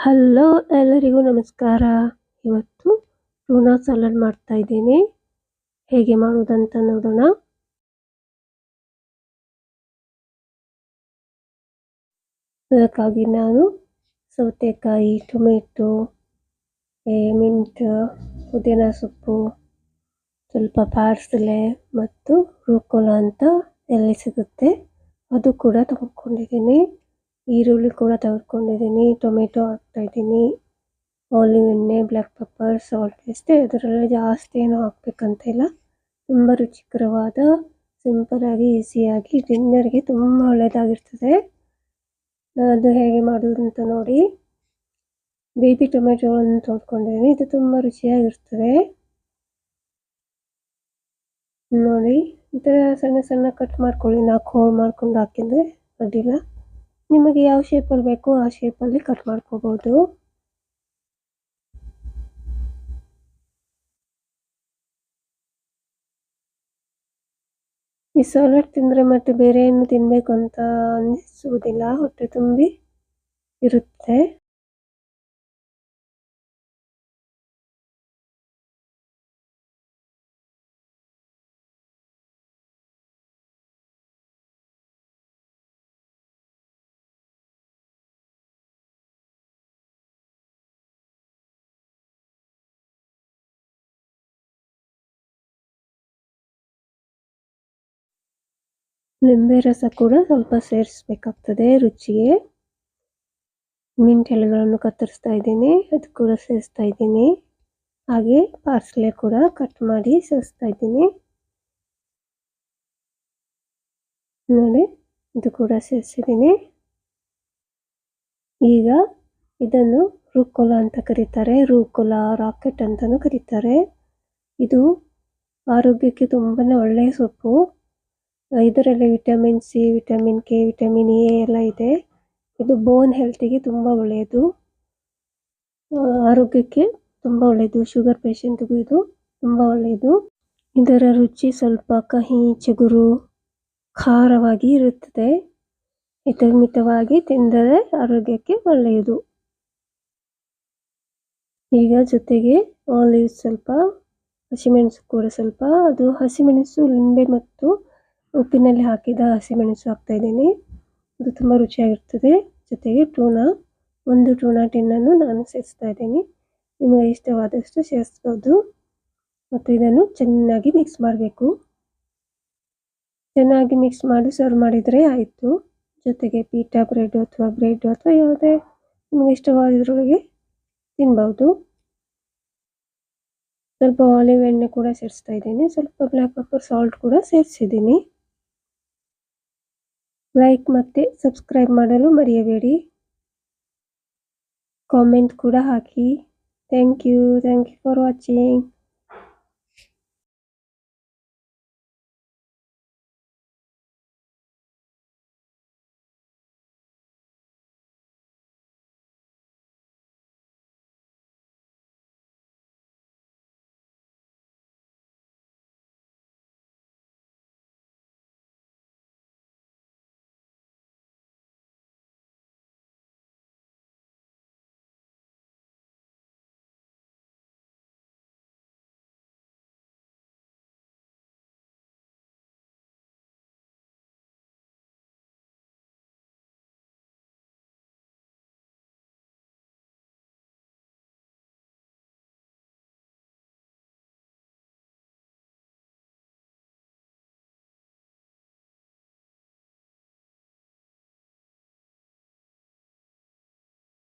Hello ಎಲ್ಲರಿಗೂ ನಮಸ್ಕಾರ. ಇವತ್ತು ಟೂನಾ ಸಲಾಡ್ ಮಾಡ್ತಾ ಇದ್ದೀನಿ. ಹೇಗೆ ಮಾಡೋದಂತ ನೋಡೋಣ. ಅದಕ್ಕಾಗಿ ನಾನು ಸೌತೆಕಾಯಿ, ಟೊಮೆಟೊ, ಮಿಂಟ್, ಪುದೀನ ಸೊಪ್ಪು, ಸ್ವಲ್ಪ ಪಾರ್ಸಲೆ ಮತ್ತು ರೂಕೋಲಾ ಅಂತ ಎಲೆ ಸಿಗುತ್ತೆ, ಅದು ಕೂಡ ತೆಗೆದುಕೊಂಡಿದ್ದೀನಿ. ಈರುಳ್ಳಿ ಕೂಡ ತೆಗೆದುಕೊಂಡಿದ್ದೀನಿ. ಟೊಮೆಟೊ ಹಾಕ್ತಾಯಿದ್ದೀನಿ. ಆಲಿವ್ ಎಣ್ಣೆ, ಬ್ಲ್ಯಾಕ್ ಪೆಪ್ಪರ್, ಸಾಲ್ಟ್ ಅಷ್ಟೇ. ಇದರಲ್ಲಿ ಜಾಸ್ತಿ ಏನು ಹಾಕಬೇಕಂತಿಲ್ಲ. ತುಂಬ ರುಚಿಕರವಾದ, ಸಿಂಪಲಾಗಿ, ಈಸಿಯಾಗಿ ಡಿನ್ನರ್ಗೆ ತುಂಬ ಒಳ್ಳೆಯದಾಗಿರ್ತದೆ. ಅದು ಹೇಗೆ ಮಾಡೋದು ಅಂತ ನೋಡಿ. ಬೇಬಿ ಟೊಮೆಟೊಗಳನ್ನು ತೊಳ್ಕೊಂಡಿದ್ದೀನಿ. ಇದು ತುಂಬ ರುಚಿಯಾಗಿರ್ತದೆ ನೋಡಿ. ಈ ಥರ ಸಣ್ಣ ಸಣ್ಣ ಕಟ್ ಮಾಡ್ಕೊಳ್ಳಿ. 4 ಹೋಳು ಮಾಡ್ಕೊಂಡು ಹಾಕಿದರೆ ಅಡ್ಡಿಲ್ಲ. ನಿಮಗೆ ಯಾವ ಶೇಪಲ್ಲಿ ಬೇಕೋ ಆ ಶೇಪಲ್ಲಿ ಕಟ್ ಮಾಡ್ಕೋಬೋದು. ಈ ಸಲಾಡ್ ತಿಂದರೆ ಮತ್ತೆ ಬೇರೆ ಏನು ತಿನ್ನಬೇಕು ಅಂತ ಅನ್ನಿಸುವುದಿಲ್ಲ. ಹೊಟ್ಟೆ ತುಂಬಿ ಇರುತ್ತೆ. ಲಿಂಬೆ ರಸ ಕೂಡ ಸ್ವಲ್ಪ ಸೇರಿಸ್ಬೇಕಾಗ್ತದೆ ರುಚಿಗೆ. ಮಿಂಟ್ ಎಲೆಗಳನ್ನು ಕತ್ತರಿಸ್ತಾ ಇದ್ದೀನಿ, ಅದು ಕೂಡ ಸೇರಿಸ್ತಾ ಇದ್ದೀನಿ. ಹಾಗೆ ಪಾರ್ಸ್ಲೆ ಕೂಡ ಕಟ್ ಮಾಡಿ ಸೇರಿಸ್ತಾ ಇದ್ದೀನಿ ನೋಡಿ. ಇದು ಕೂಡ ಸೇರಿಸಿದ್ದೀನಿ. ಈಗ ಇದನ್ನು ರೂಕೋಲಾ ಅಂತ ಕರೀತಾರೆ. ರೂಕೋಲಾ, ರಾಕೆಟ್ ಅಂತಲೂ ಕರೀತಾರೆ. ಇದು ಆರೋಗ್ಯಕ್ಕೆ ತುಂಬಾ ಒಳ್ಳೆಯ ಸೊಪ್ಪು. ಇದರಲ್ಲಿ vitamin C, vitamin K, vitamin A ಎಲ್ಲ ಇದೆ. ಇದು ಬೋನ್ ಹೆಲ್ತಿಗೆ ತುಂಬ ಒಳ್ಳೆಯದು, ಆರೋಗ್ಯಕ್ಕೆ ತುಂಬ ಒಳ್ಳೆಯದು. ಶುಗರ್ ಪೇಷಂಟ್ಗೂ ಇದು ತುಂಬ ಒಳ್ಳೆಯದು. ಇದರ ರುಚಿ ಸ್ವಲ್ಪ ಕಹಿ, ಚಿಗುರು, ಖಾರವಾಗಿ ಇರುತ್ತದೆ. ಹಿತಮಿತವಾಗಿ ತಿಂದರೆ ಆರೋಗ್ಯಕ್ಕೆ ಒಳ್ಳೆಯದು. ಈಗ ಜೊತೆಗೆ ಆಲಿವ್ ಸ್ವಲ್ಪ, ಹಸಿಮೆಣಸು ಕೂಡ ಸ್ವಲ್ಪ. ಅದು ಹಸಿಮೆಣಸು, ಲಿಂಬೆ ಮತ್ತು ಉಪ್ಪಿನಲ್ಲಿ ಹಾಕಿದ ಹಸಿಮೆಣಸು ಹಾಕ್ತಾ ಇದ್ದೀನಿ. ಇದು ತುಂಬ ರುಚಿಯಾಗಿರ್ತದೆ. ಜೊತೆಗೆ ಟೂನಾ, ಒಂದು ಟೂನಾ ಟಿನ್ನನ್ನು ನಾನು ಸೇರಿಸ್ತಾ ಇದ್ದೀನಿ. ನಿಮಗೆ ಇಷ್ಟವಾದಷ್ಟು ಸೇರಿಸ್ಬೋದು. ಮತ್ತು ಇದನ್ನು ಚೆನ್ನಾಗಿ ಮಿಕ್ಸ್ ಮಾಡಬೇಕು. ಚೆನ್ನಾಗಿ ಮಿಕ್ಸ್ ಮಾಡಿ ಸರ್ವ್ ಮಾಡಿದರೆ ಆಯಿತು. ಜೊತೆಗೆ ಪೀಟಾ ಬ್ರೆಡ್ ಅಥವಾ ಯಾವುದೇ ನಿಮಗೆ ಇಷ್ಟವಾದದ್ರೊಳಗೆ ತಿನ್ಬೋದು. ಸ್ವಲ್ಪ ಆಲಿವ್ ಎಣ್ಣೆ ಕೂಡ ಸೇರಿಸ್ತಾ ಇದ್ದೀನಿ. ಸ್ವಲ್ಪ ಬ್ಲ್ಯಾಕ್ ಪೆಪ್ಪರ್, ಸಾಲ್ಟ್ ಕೂಡ ಸೇರಿಸಿದ್ದೀನಿ. ಲೈಕ್ ಮತ್ತು ಸಬ್ಸ್ಕ್ರೈಬ್ ಮಾಡಲು ಮರೆಯಬೇಡಿ. ಕಾಮೆಂಟ್ ಕೂಡ ಹಾಕಿ. Thank you for watching.